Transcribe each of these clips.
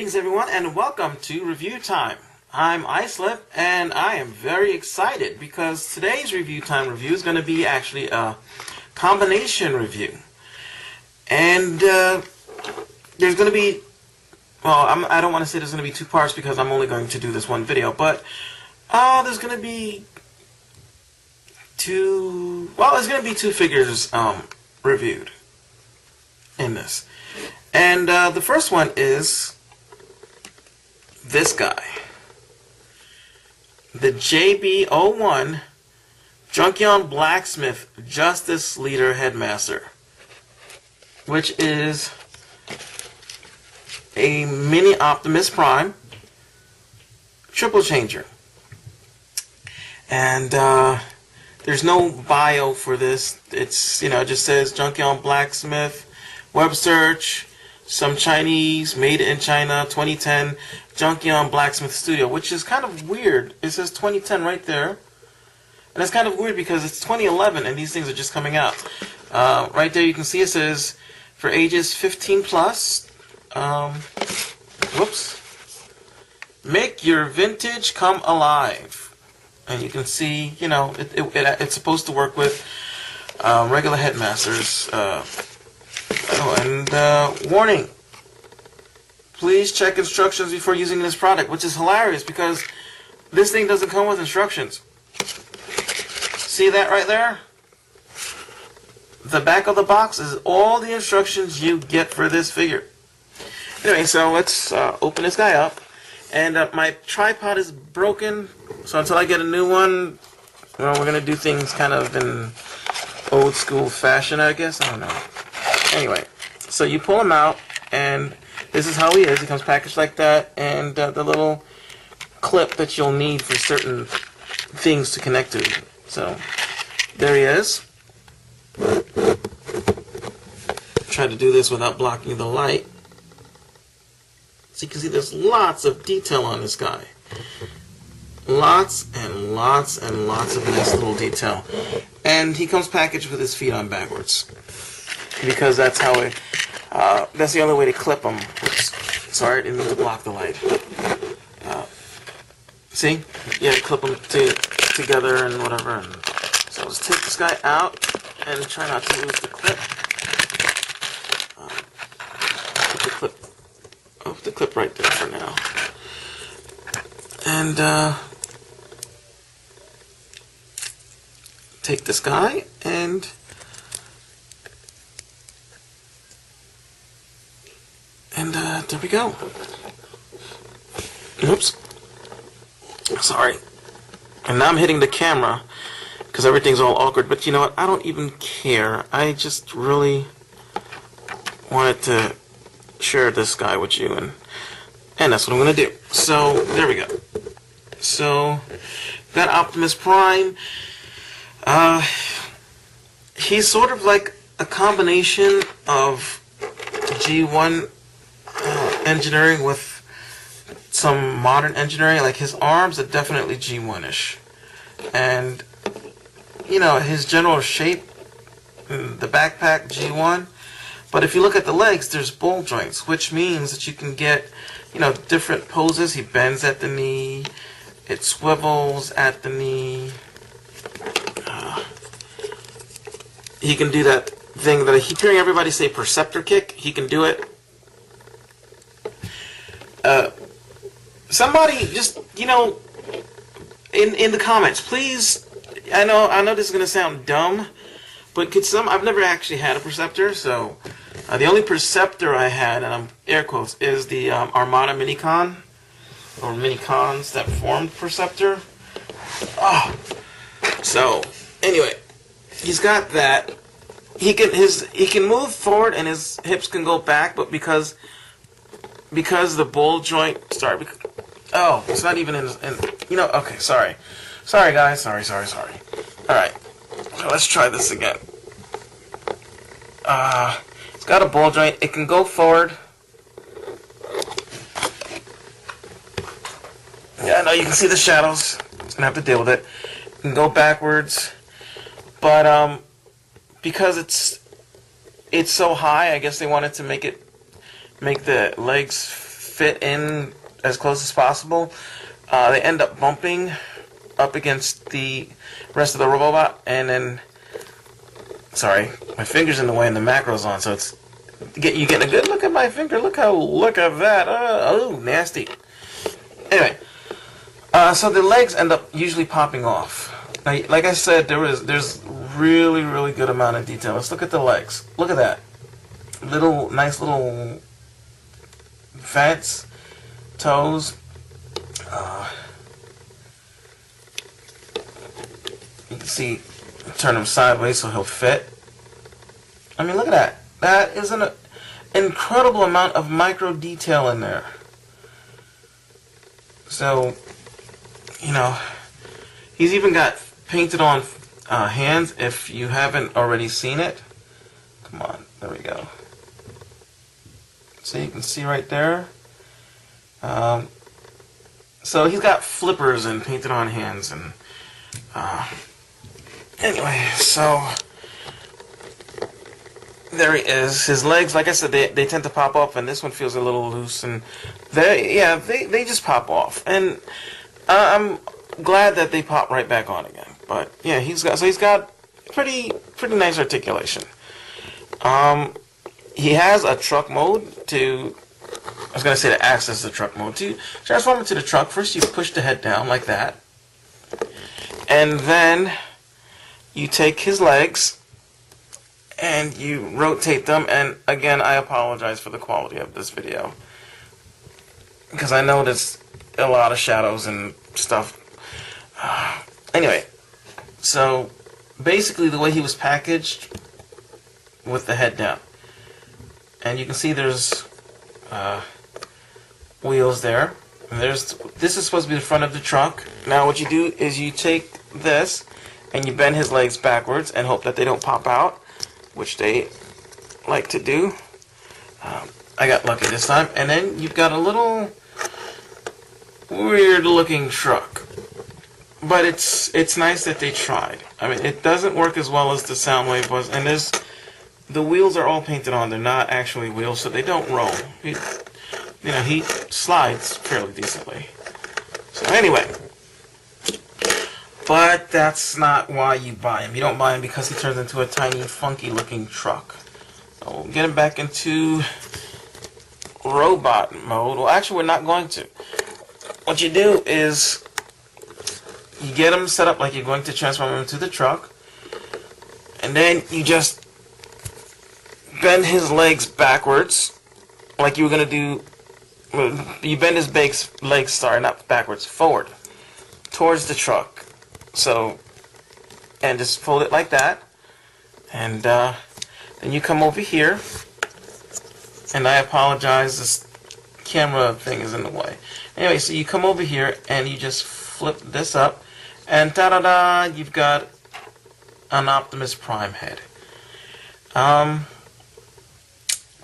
Greetings everyone and welcome to Review Time. I'm Islip and I am very excited because today's Review Time review is going to be actually a combination review. And there's going to be, well, I don't want to say there's going to be two parts because I'm only going to do this one video, but there's going to be two figures reviewed in this. And the first one is this guy, the JB-01 Junkion Blacksmith Justice Leader Headmaster, which is a mini Optimus Prime triple changer. And there's no bio for this. It's, it just says Junkion Blacksmith, web search, some Chinese, made in China, 2010, Junkion Blacksmith Studio, which is kind of weird. It says 2010 right there. And it's kind of weird because it's 2011 and these things are just coming out. Right there you can see it says for ages 15 plus. Whoops. Make your vintage come alive. And you can see, it's supposed to work with regular Headmasters. Warning. Please check instructions before using this product, which is hilarious because this thing doesn't come with instructions. See that right there? The back of the box is all the instructions you get for this figure. Anyway, so let's open this guy up. And my tripod is broken, so until I get a new one, we're going to do things kind of in old school fashion, I guess. I don't know. Anyway, so you pull him out, and this is how he is. He comes packaged like that, and the little clip that you'll need for certain things to connect to. So, there he is. Try to do this without blocking the light. So you can see there's lots of detail on this guy. Lots and lots and lots of nice little detail. And he comes packaged with his feet on backwards. Because that's how it, that's the only way to clip them. Oops. Sorry, I didn't mean to block the light. See? Yeah, clip them together and whatever. And so let's take this guy out and try not to lose the clip. Put the clip right there for now. And take this guy and there we go. Oops. Sorry. And now I'm hitting the camera because everything's all awkward. But you know what? I don't even care. I just really wanted to share this guy with you, and that's what I'm going to do. So, there we go. So, got Optimus Prime. He's sort of like a combination of G1 engineering with some modern engineering. Like his arms are definitely G1-ish, and his general shape, the backpack G1. But if you look at the legs, there's ball joints, which means that you can get different poses. He bends at the knee, it swivels at the knee. He can do that thing that I keep hearing everybody say, perceptor kick. He can do it. Somebody just, in the comments, please, I know this is going to sound dumb, but I've never actually had a perceptor, so the only perceptor I had, and I'm air quotes, is the Armada Minicon, or Minicons that formed perceptor. Oh, so anyway, he's got that. He can move forward and his hips can go back, but because the ball joint it's not even in okay, sorry guys, sorry. Alright, so let's try this again. It's got a ball joint, it can go forward. Yeah, I know you can see the shadows, just gonna have to deal with it. It can go backwards, but because it's so high, I guess they wanted to make the legs fit in as close as possible. They end up bumping up against the rest of the robot, and then, sorry, my finger's in the way and the macro's on, so it's you getting a good look at my finger. Look at that. Oh, nasty. Anyway, so the legs end up usually popping off. Now, like I said, there's really good amount of detail. Let's look at the legs. Look at that. Nice little vents, toes. You can see, turn him sideways so he'll fit. I mean, look at that. That is an incredible amount of micro detail in there. So, you know, he's even got painted on hands if you haven't already seen it. Come on, there we go. So you can see right there. So he's got flippers and painted on hands, and anyway, so there he is. His legs, like I said, they tend to pop off, and this one feels a little loose, and they just pop off, and I'm glad that they pop right back on again. But yeah, he's got pretty nice articulation. He has a truck mode to access the truck mode. To transform into the truck, first you push the head down like that, and then you take his legs and you rotate them. And again, I apologize for the quality of this video, because I noticed a lot of shadows and stuff. Anyway, so basically the way he was packaged with the head down, and you can see there's wheels there. And this is supposed to be the front of the truck. Now what you do is you take this and you bend his legs backwards and hope that they don't pop out, which they like to do. I got lucky this time. And then you've got a little weird looking truck, but it's nice that they tried. I mean, it doesn't work as well as the Soundwave was, and the wheels are all painted on. They're not actually wheels, so they don't roll. He slides fairly decently. So anyway, but that's not why you buy him. You don't buy him because he turns into a tiny, funky-looking truck. So we'll get him back into robot mode. Well, actually, we're not going to. What you do is you get him set up like you're going to transform him into the truck, and then you just bend his legs backwards like you were going to do. You bend his legs, sorry, not backwards, forward towards the truck. So, and just fold it like that, and then you come over here, and I apologize, this camera thing is in the way. Anyway, so you come over here and you just flip this up, and ta-da-da, you've got an Optimus Prime head.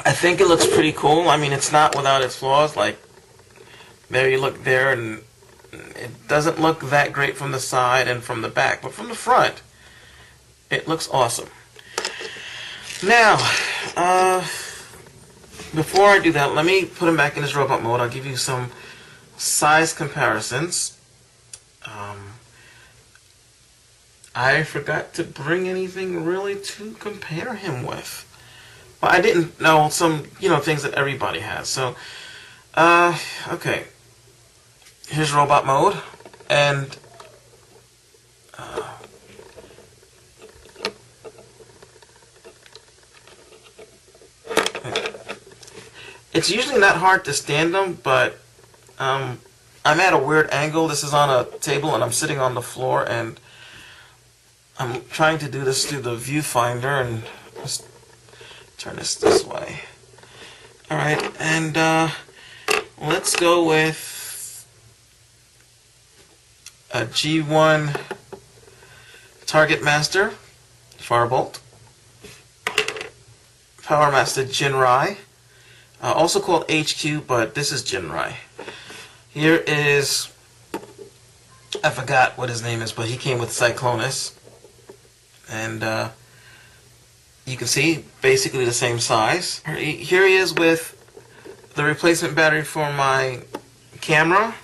I think it looks pretty cool. I mean, it's not without its flaws. Like, there you look there, and it doesn't look that great from the side and from the back, but from the front, it looks awesome. Now, before I do that, let me put him back in his robot mode. I'll give you some size comparisons. I forgot to bring anything really to compare him with. Well, I didn't know some, things that everybody has. So, okay. Here's robot mode, and it's usually not hard to stand them, but I'm at a weird angle. This is on a table, and I'm sitting on the floor, and I'm trying to do this through the viewfinder, and just turn this way. Alright, and let's go with a G1 Target Master Firebolt, Powermaster Ginrai, also called HQ, but this is Girai. Here is, I forgot what his name is, but he came with Cyclonus, and you can see basically the same size. Here he is with the replacement battery for my camera.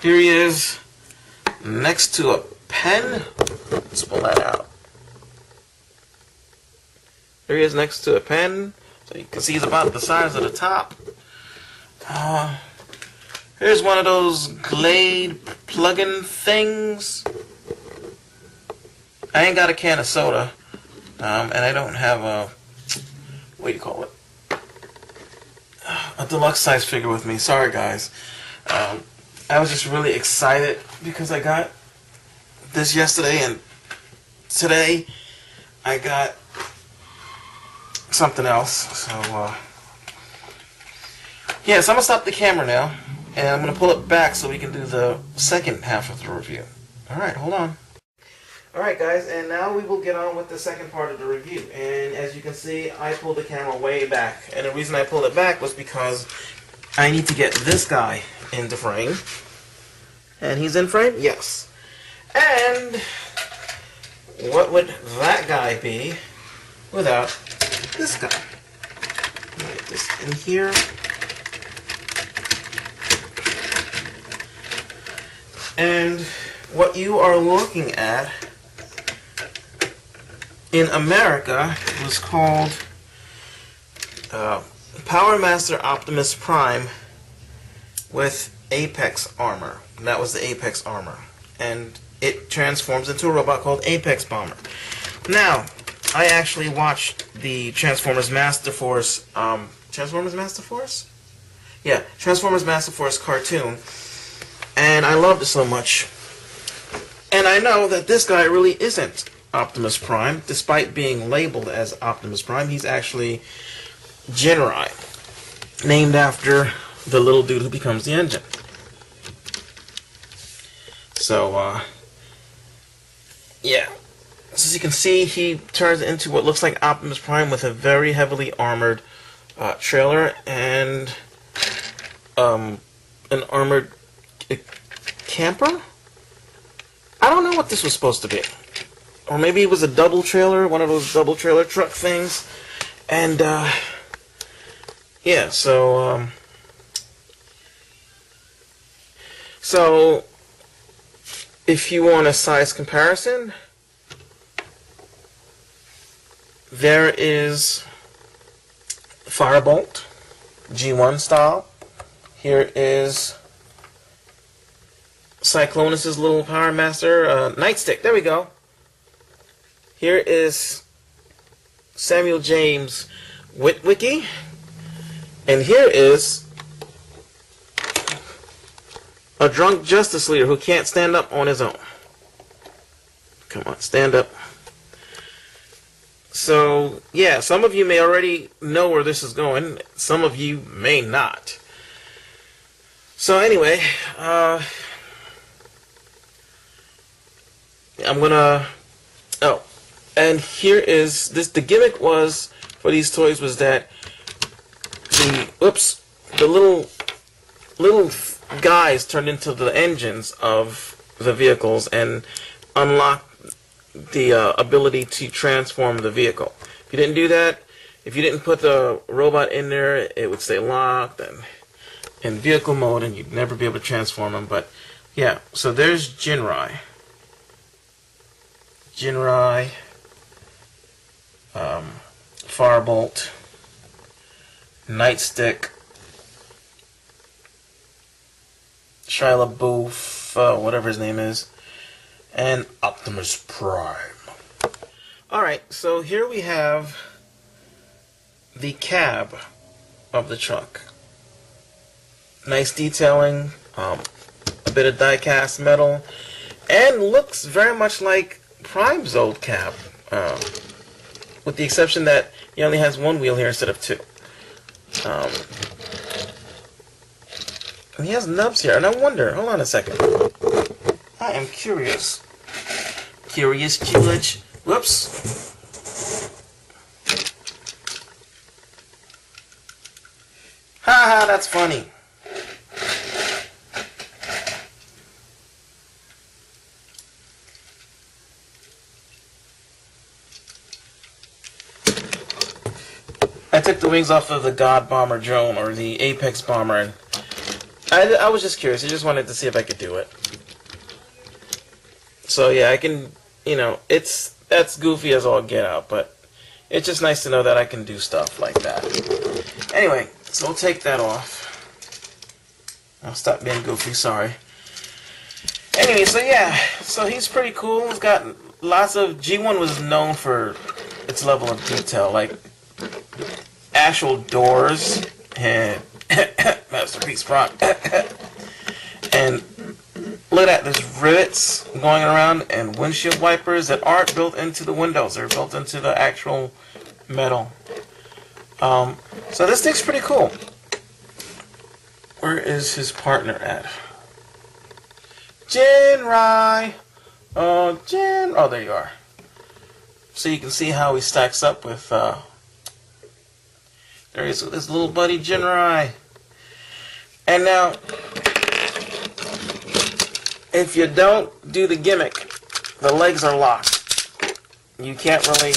Here he is next to a pen. Let's pull that out. Here he is next to a pen. So you can see he's about the size of the top. Here's one of those Glade plug-in things. I ain't got a can of soda. And I don't have a, what do you call it? A deluxe size figure with me. Sorry guys. I was just really excited because I got this yesterday, and today I got something else. So yeah, so I'm gonna stop the camera now, and I'm gonna pull it back so we can do the second half of the review. Alright, hold on. Alright guys, and now we will get on with the second part of the review. And as you can see, I pulled the camera way back. And the reason I pulled it back was because I need to get this guy into frame. And he's in frame? Yes. And what would that guy be without this guy? Get this in here. And what you are looking at in America was called Powermaster Optimus Prime with Apex armor. And that was the Apex armor. And it transforms into a robot called Apex Bomber. Now, I actually watched the Transformers Master Force, Transformers Master Force? Yeah, Transformers Master Force cartoon. And I loved it so much. And I know that this guy really isn't Optimus Prime, despite being labeled as Optimus Prime. He's actually Girai, named after the little dude who becomes the engine. So, yeah. So as you can see, he turns into what looks like Optimus Prime with a very heavily armored trailer and an armored camper? I don't know what this was supposed to be. Or maybe it was a double trailer, one of those double trailer truck things. And, yeah, so, if you want a size comparison, there is Firebolt, G1 style. Here is Cyclonus' little Powermaster Nightstick. There we go. Here is Samuel James Witwicky. And here is a drunk Justice Leader who can't stand up on his own. Come on, stand up. So, yeah, some of you may already know where this is going. Some of you may not. So anyway, I'm gonna... Oh, and here is... The gimmick was, for these toys, was that the little guys turned into the engines of the vehicles and unlocked the ability to transform the vehicle. If you didn't do that, if you didn't put the robot in there, it would stay locked and in vehicle mode, and you'd never be able to transform them. But yeah, so there's Girai, Firebolt, Nightstick, Shia LaBeouf, whatever his name is, and Optimus Prime. Alright, so here we have the cab of the truck. Nice detailing, a bit of die-cast metal, and looks very much like Prime's old cab, with the exception that he only has one wheel here instead of two. And he has nubs here, and I wonder, hold on a second. I am curious. Curious George. Whoops. Haha, that's funny. I I took the wings off of the Godbomber drone, or the Apex Bomber, and I was just curious. I just wanted to see if I could do it. So yeah, I can, you know, that's goofy as all get out, but it's just nice to know that I can do stuff like that. Anyway, so we'll take that off. I'll stop being goofy, sorry. Anyway, so yeah, so he's pretty cool. He's got lots of... G1 was known for its level of detail, like actual doors and Masterpiece Prime. And look at that, there's rivets going around and windshield wipers that aren't built into the windows. They're built into the actual metal. So this thing's pretty cool. Where is his partner at? Ginrai! Oh, oh, there you are. So you can see how he stacks up with, there he is with his little buddy Ginrai. And now, if you don't do the gimmick, the legs are locked. You can't really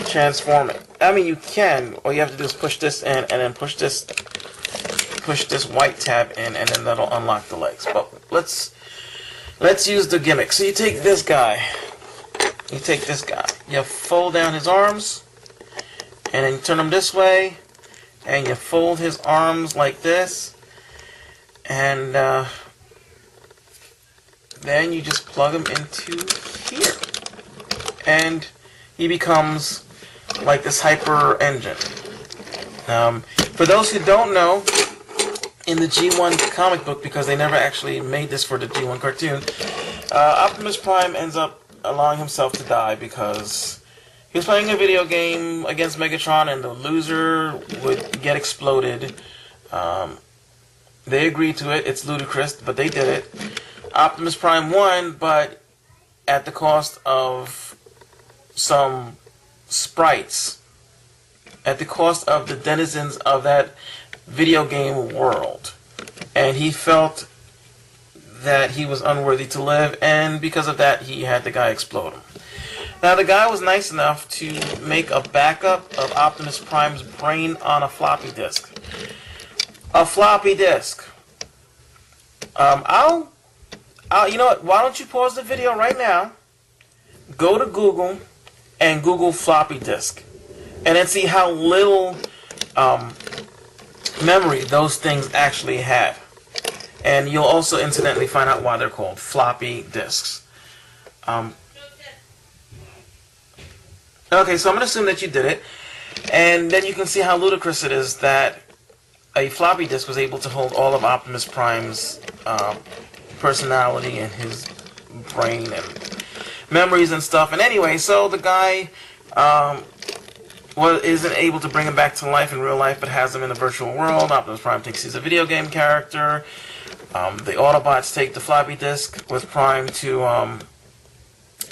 transform it. I mean, you can. All you have to do is push this in, and then push this white tab in, and then that'll unlock the legs. But let's use the gimmick. So you take this guy. You fold down his arms, and then you turn them this way, and you fold his arms like this, and then you just plug him into here, and he becomes like this hyper engine. For those who don't know, in the G1 comic book, because they never actually made this for the G1 cartoon, Optimus Prime ends up allowing himself to die because he was playing a video game against Megatron and the loser would get exploded. They agreed to it. It's ludicrous, but they did it. Optimus Prime won, but at the cost of some sprites. At the cost of the denizens of that video game world. And he felt that he was unworthy to live, and because of that, he had the guy explode him. Now, the guy was nice enough to make a backup of Optimus Prime's brain on a floppy disk. A floppy disk. You know what? Why don't you pause the video right now, go to Google, and Google floppy disk, and then see how little memory those things actually had. And you'll also incidentally find out why they're called floppy disks. Okay, so I'm going to assume that you did it. And then you can see how ludicrous it is that a floppy disk was able to hold all of Optimus Prime's personality and his brain and memories and stuff. And anyway, so the guy isn't able to bring him back to life in real life, but has him in the virtual world. Optimus Prime thinks he's a video game character. The Autobots take the floppy disk with Prime to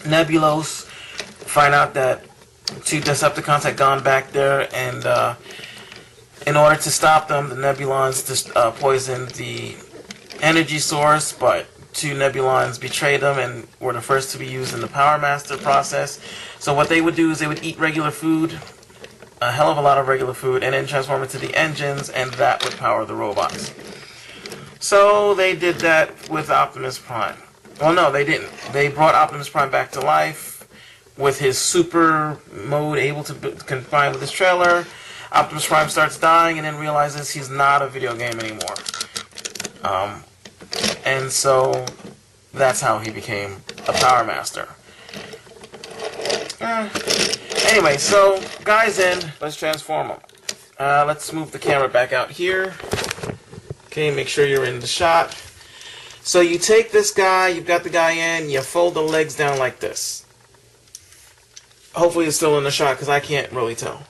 Nebulos, find out that two Decepticons had gone back there, and in order to stop them, the Nebulons just poisoned the energy source, but two Nebulons betrayed them and were the first to be used in the Powermaster process. So what they would do is they would eat regular food, a hell of a lot of regular food, and then transform into the engines, and that would power the robots. So they did that with Optimus Prime. Well, no, they didn't. They brought Optimus Prime back to life with his super mode able to combine with his trailer. Optimus Prime starts dying and then realizes he's not a video game anymore. And so that's how he became a Powermaster. Anyway, so guys in, let's transform him. Let's move the camera back out here. Okay, make sure you're in the shot. So you take this guy, you've got the guy in, you fold the legs down like this. Hopefully it's still in the shot because I can't really tell.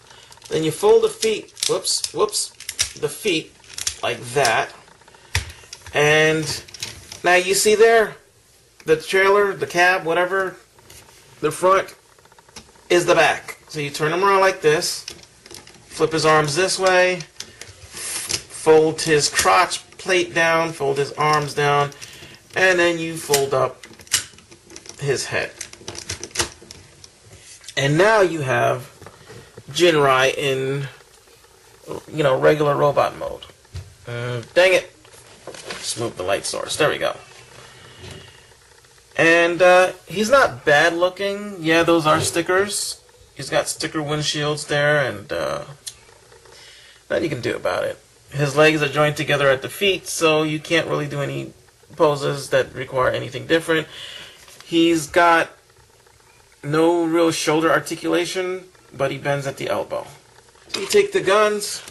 Then you fold the feet, the feet like that. And now you see there, the trailer, the cab, whatever, the front is the back. So you turn him around like this, flip his arms this way, fold his crotch plate down, fold his arms down, and then you fold up his head. And now you have Ginrai in you know, regular robot mode. Dang it. Just move the light source. There we go. And he's not bad looking. Yeah, those are stickers. He's got sticker windshields there, and nothing you can do about it. His legs are joined together at the feet, so you can't really do any poses that require anything different. He's got no real shoulder articulation, but he bends at the elbow. So you take the guns,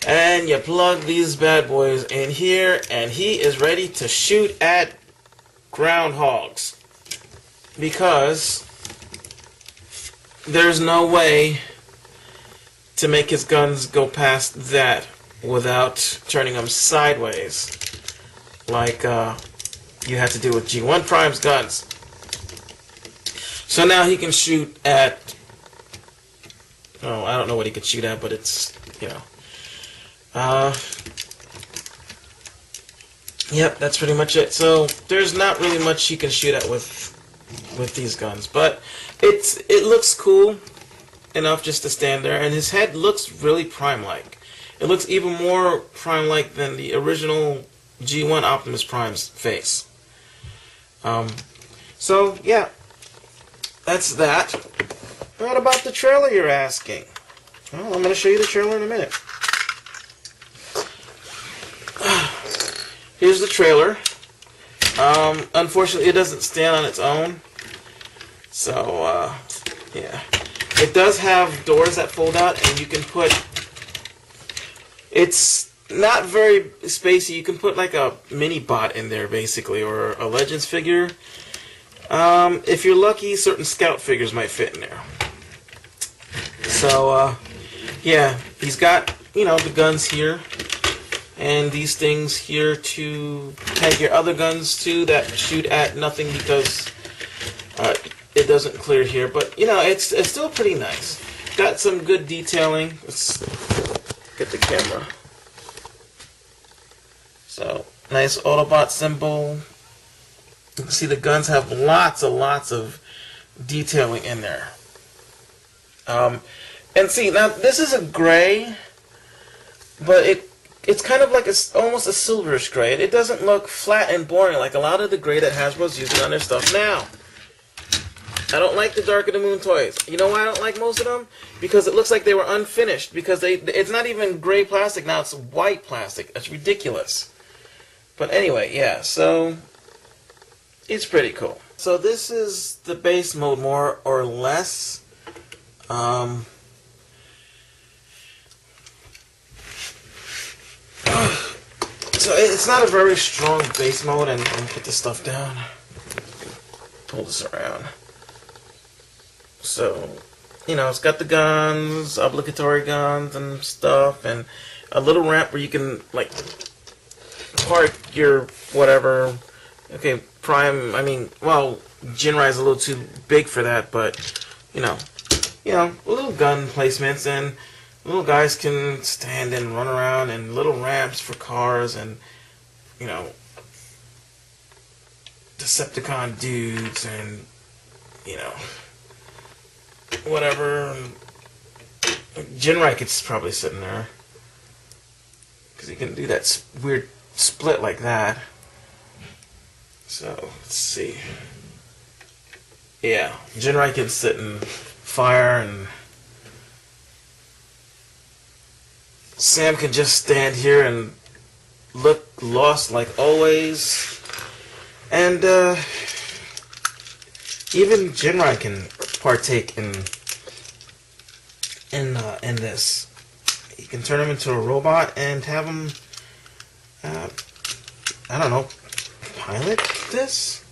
and you plug these bad boys in here, and he is ready to shoot at groundhogs. Because there's no way to make his guns go past that without turning them sideways, like you had to do with G1 Prime's guns. So now he can shoot at, oh, I don't know what he could shoot at, but it's, you know. Yep, that's pretty much it. So there's not really much he can shoot at with these guns, but it looks cool enough just to stand there, and his head looks really Prime-like. It looks even more Prime-like than the original G1 Optimus Prime's face. So yeah, that's that. What about the trailer, you're asking? Well, I'm going to show you the trailer in a minute. Here's the trailer. Unfortunately, it doesn't stand on its own. So, yeah. It does have doors that fold out, and you can put... It's not very spacey. You can put like a mini bot in there, basically, or a Legends figure. If you're lucky, certain Scout figures might fit in there. So, yeah, he's got, you know, the guns here. And these things here to tag your other guns to that shoot at nothing because it doesn't clear here. But, you know, it's still pretty nice. Got some good detailing. Let's get the camera. So, nice Autobot symbol. You can see the guns have lots of detailing in there. And see, now this is a gray, but it's kind of like almost a silverish gray. It doesn't look flat and boring like a lot of the gray that Hasbro's using on their stuff now. I don't like the Dark of the Moon toys. You know why I don't like most of them? Because it looks like they were unfinished. Because it's not even gray plastic now, it's white plastic. That's ridiculous. But anyway, yeah, so it's pretty cool. So this is the base mode, more or less. So it's not a very strong base mode, and put this stuff down. Pull this around. So, you know, it's got the guns, obligatory guns and stuff, and a little ramp where you can, like, park your whatever. Okay, Prime, I mean, well, Ginrai is a little too big for that, but, you know, little gun placements, and little guys can stand and run around, and little ramps for cars, and, you know, Decepticon dudes, and, you know, whatever. Ginrai could probably sit in there, because he can do that weird split like that. So, let's see. Yeah, Ginrai can sit and fire, and Sam can just stand here and look lost like always. And even Ginrai can partake in this. You can turn him into a robot and have him, I don't know, pilot this?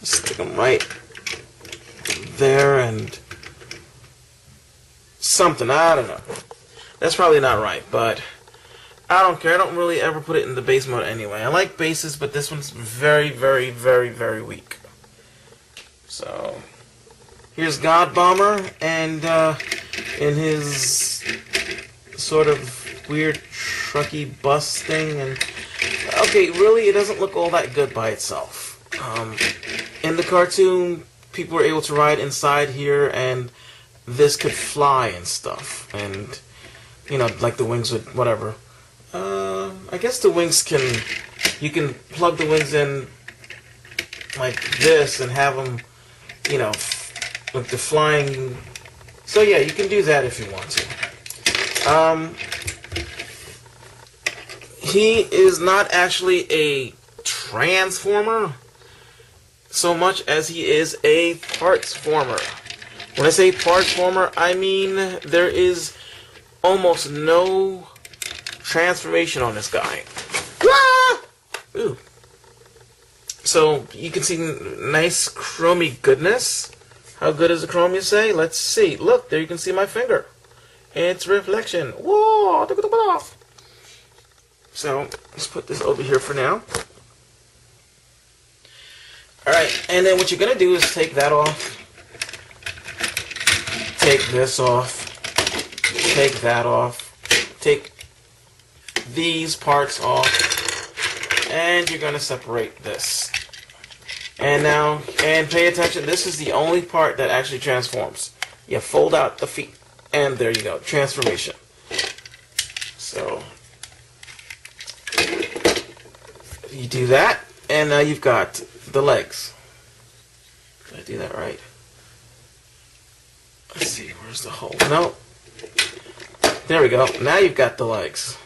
Stick him right there and something, I don't know. That's probably not right, but I don't care. I don't really ever put it in the base mode anyway. I like bases, but this one's very, very, very, very weak. So, here's Godbomber, and in his sort of weird trucky bus thing, and okay, really, it doesn't look all that good by itself. In the cartoon, people were able to ride inside here, and this could fly and stuff, and you know, like the wings would, whatever. I guess the wings you can plug the wings in like this and have them, you know, like the flying. So yeah, you can do that if you want to. He is not actually a transformer so much as he is a parts former. When I say parts former, I mean there is almost no transformation on this guy. Ah! Ooh. So you can see nice chromy goodness. How good is the chrome, you say? Let's see. Look, there you can see my finger. Its reflection. Whoa! Look at the off. So let's put this over here for now. Alright, and then what you're going to do is take that off. Take this off. Take that off. Take these parts off. And you're going to separate this. And now, and pay attention, this is the only part that actually transforms. You fold out the feet. And there you go. Transformation. So, you do that. And now you've got the legs. Did I do that right? Let's see, where's the hole? No. There we go. Now you've got the legs.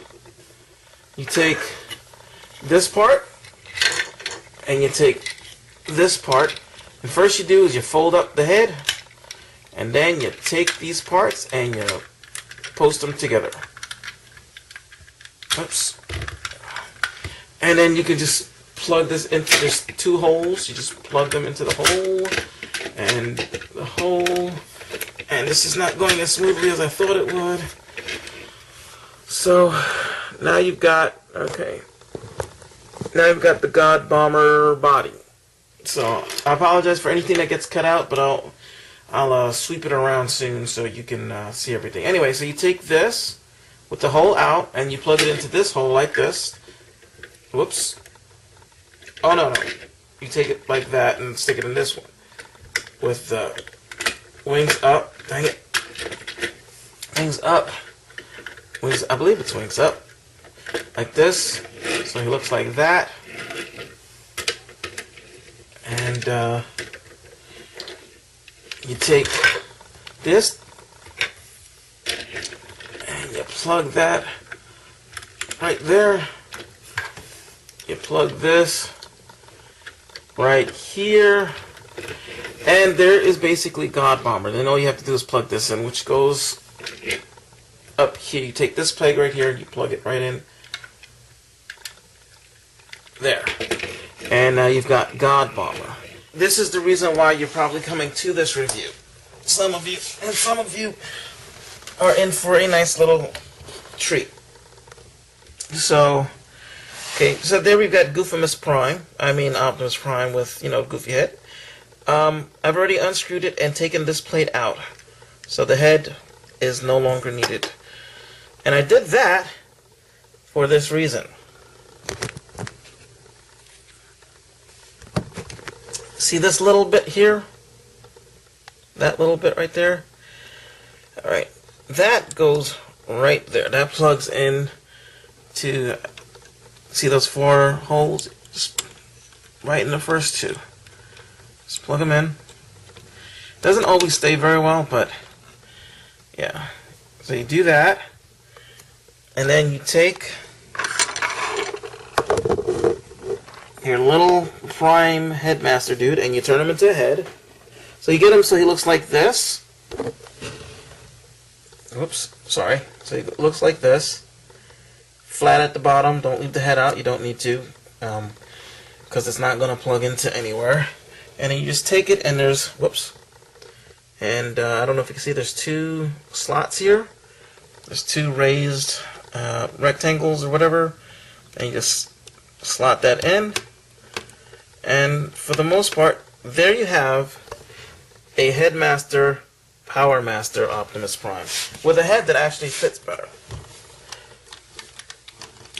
You take this part, and you take this part. And first you do is you fold up the head, and then you take these parts and you post them together. Oops. And then you can just plug this into, there's two holes. You just plug them into the hole, and the hole. And this is not going as smoothly as I thought it would. So now you've got, okay. Now you've got the Godbomber body. So I apologize for anything that gets cut out, but I'll sweep it around soon so you can see everything. Anyway, so you take this with the hole out and you plug it into this hole like this. Whoops. Oh no. You take it like that and stick it in this one with the wings up. Dang it. Wings up. Wings, I believe it's wings up. Like this. So he looks like that. And you take this and you plug that right there. You plug this right here. And there is basically Godbomber. Then all you have to do is plug this in, which goes up here. You take this plug right here, you plug it right in. There. And now you've got Godbomber. This is the reason why you're probably coming to this review. Some of you are in for a nice little treat. So, okay, so there we've got Optimus Prime. Optimus Prime with, goofy head. I've already unscrewed it and taken this plate out. So the head is no longer needed. And I did that for this reason. See this little bit here? That little bit right there? Alright. That goes right there. That plugs in to, see those 4 holes? Just right in the first 2. Just plug them in. Doesn't always stay very well, but yeah. So you do that. And then you take your little Prime Headmaster dude and you turn him into a head. So you get him so he looks like this. Oops, sorry. So he looks like this. Flat at the bottom. Don't leave the head out. You don't need to. Because it's not going to plug into anywhere. And then you just take it and there's, whoops. And I don't know if you can see, there's 2 slots here. There's 2 raised rectangles or whatever. And you just slot that in. And for the most part, there you have a Headmaster Powermaster Optimus Prime with a head that actually fits better.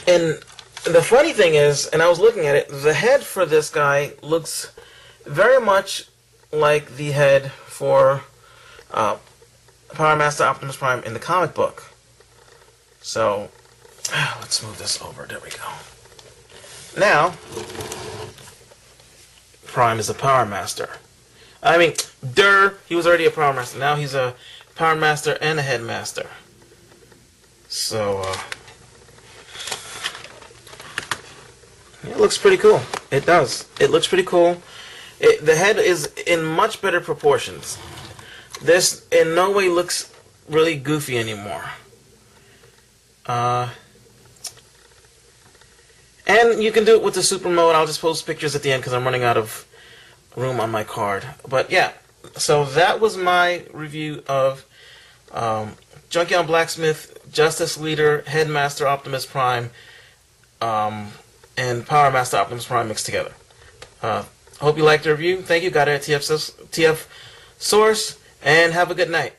And the funny thing is, and I was looking at it, the head for this guy looks very much like the head for Powermaster Optimus Prime in the comic book. So, let's move this over. There we go. Now, Prime is a Powermaster. I mean, he was already a Powermaster. Now he's a Powermaster and a Headmaster. So, it looks pretty cool. It does. It looks pretty cool. The head is in much better proportions. This in no way looks really goofy anymore. And you can do it with the super mode. I'll just post pictures at the end because I'm running out of room on my card. But yeah, so that was my review of Junkion Blacksmith, Justice Leader, Headmaster Optimus Prime, and Powermaster Optimus Prime mixed together. Hope you liked the review. Thank you, God Ginrai TF Source, and have a good night.